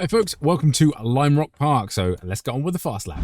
Hi folks, welcome to Lime Rock Park. So let's get on with the fast lap.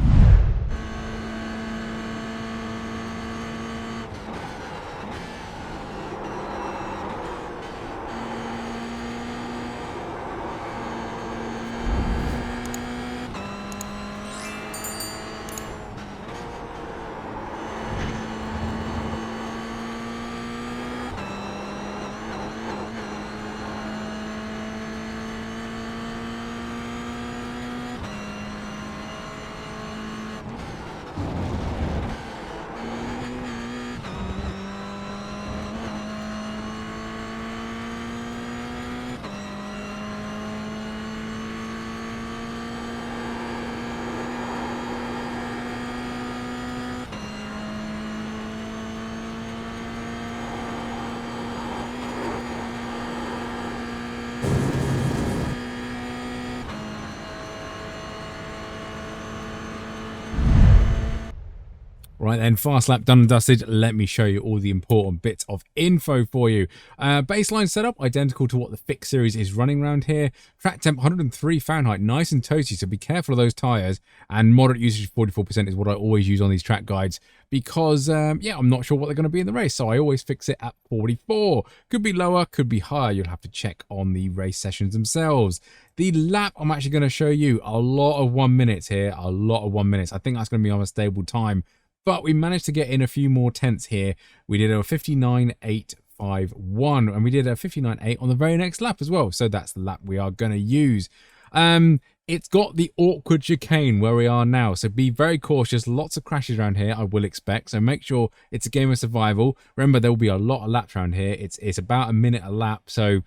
Right then, fast lap done and dusted. Let me show you all the important bits of info for you. Baseline setup, identical to what the fixed series is running around here. Track temp 103 Fahrenheit, nice and toasty, so be careful of those tyres. And moderate usage 44% is what I always use on these track guides because, yeah, I'm not sure what they're going to be in the race, so I always fix it at 44. Could be lower, could be higher. You'll have to check on the race sessions themselves. The lap, I'm actually going to show you a lot of 1 minute here, a lot of 1 minute. I think that's going to be on a stable time. But we managed to get in a few more tenths here. We did a 59.851 and we did a 59.8 on the very next lap as well. So that's the lap we are going to use. It's got the awkward chicane where we are now. So be very cautious. Lots of crashes around here, I will expect. So make sure it's a game of survival. Remember, there will be a lot of laps around here. It's about a minute a lap. So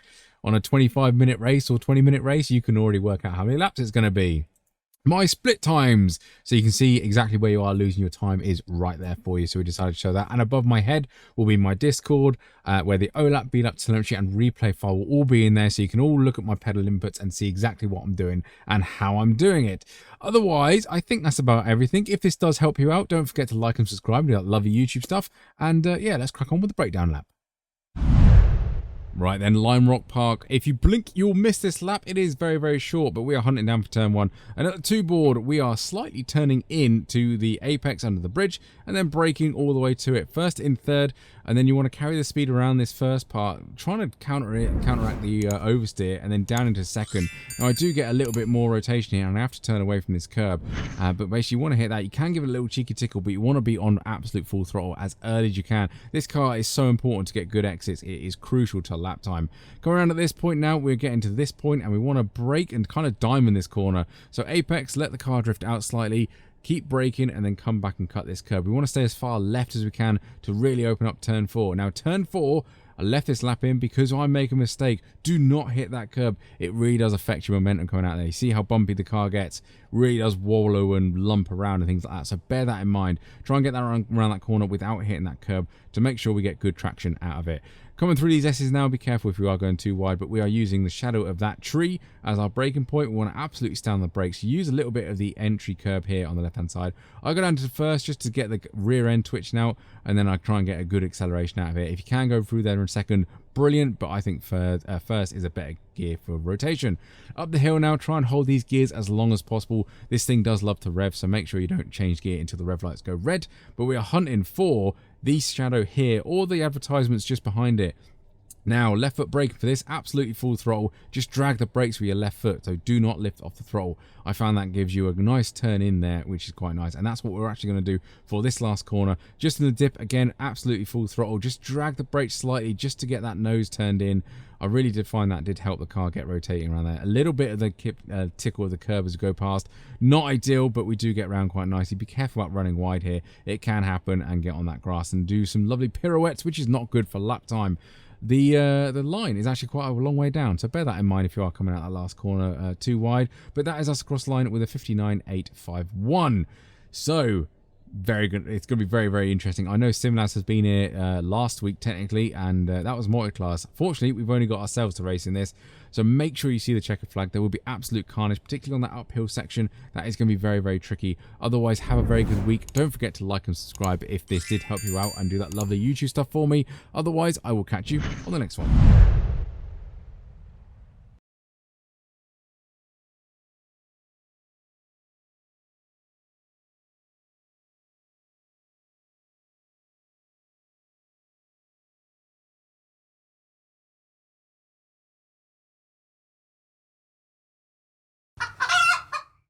on a 25-minute race or 20-minute race, you can already work out how many laps it's going to be. My split times, so you can see exactly where you are losing your time, is right there for you. So we decided to show that. And above my head will be my Discord, where the OLAP, BLAP, telemetry, and replay file will all be in there. So you can all look at my pedal inputs and see exactly what I'm doing and how I'm doing it. Otherwise, I think that's about everything. If this does help you out, don't forget to like and subscribe. We love your YouTube stuff. And yeah, let's crack on with the breakdown lap. Right then, Lime Rock Park. If you blink, you'll miss this lap. It is very, very short, but we are hunting down for turn one. And at the two board, we are slightly turning in to the apex under the bridge and then braking all the way to it. First in third, and then you want to carry the speed around this first part, trying to counteract the oversteer, and then down into second. Now, I do get a little bit more rotation here, and I have to turn away from this curb. But basically, you want to hit that. You can give it a little cheeky tickle, but you want to be on absolute full throttle as early as you can. This car is so important to get good exits. It is crucial to lap time. Go around at this point now, we're getting to this point and we want to brake and kind of diamond this corner. So apex, let the car drift out slightly, keep braking and then come back and cut this curb. We want to stay as far left as we can to really open up turn four. Now turn four, I left this lap in because I make a mistake. Do not hit that curb. It really does affect your momentum coming out there. You see how bumpy the car gets? Really does wallow and lump around and things like that. So bear that in mind. Try and get that around that corner without hitting that curb to make sure we get good traction out of it. Coming through these S's now, be careful if you are going too wide, but we are using the shadow of that tree as our braking point. We want to absolutely stay on the brakes. Use a little bit of the entry curb here on the left-hand side. I go down to the first just to get the rear end twitching out, and then I try and get a good acceleration out of it. If you can go through there in second, brilliant, but I think first is a better gear for rotation. Up the hill now, try and hold these gears as long as possible. This thing does love to rev, so make sure you don't change gear until the rev lights go red, but we are hunting for this shadow here or the advertisements just behind it. Now, left foot braking for this, absolutely full throttle. Just drag the brakes with your left foot, so do not lift off the throttle. I found that gives you a nice turn in there, which is quite nice. And that's what we're actually going to do for this last corner. Just in the dip, again, absolutely full throttle. Just drag the brakes slightly just to get that nose turned in. I really did find that did help the car get rotating around there. A little bit of the tickle of the curb as we go past. Not ideal, but we do get around quite nicely. Be careful about running wide here. It can happen, and get on that grass and do some lovely pirouettes, which is not good for lap time. The line is actually quite a long way down, so bear that in mind if you are coming out that last corner too wide. But that is us across the line with a 59.851. So very good. It's going to be very, very interesting. I know Simlaz has been here last week technically, and that was multi-class. Fortunately, we've only got ourselves to race in this, so make sure you see the checkered flag. There will be absolute carnage, particularly on that uphill section. That is going to be very, very tricky. Otherwise, have a very good week. Don't forget to like and subscribe if this did help you out, and do that lovely YouTube stuff for me. Otherwise, I will catch you on the next one.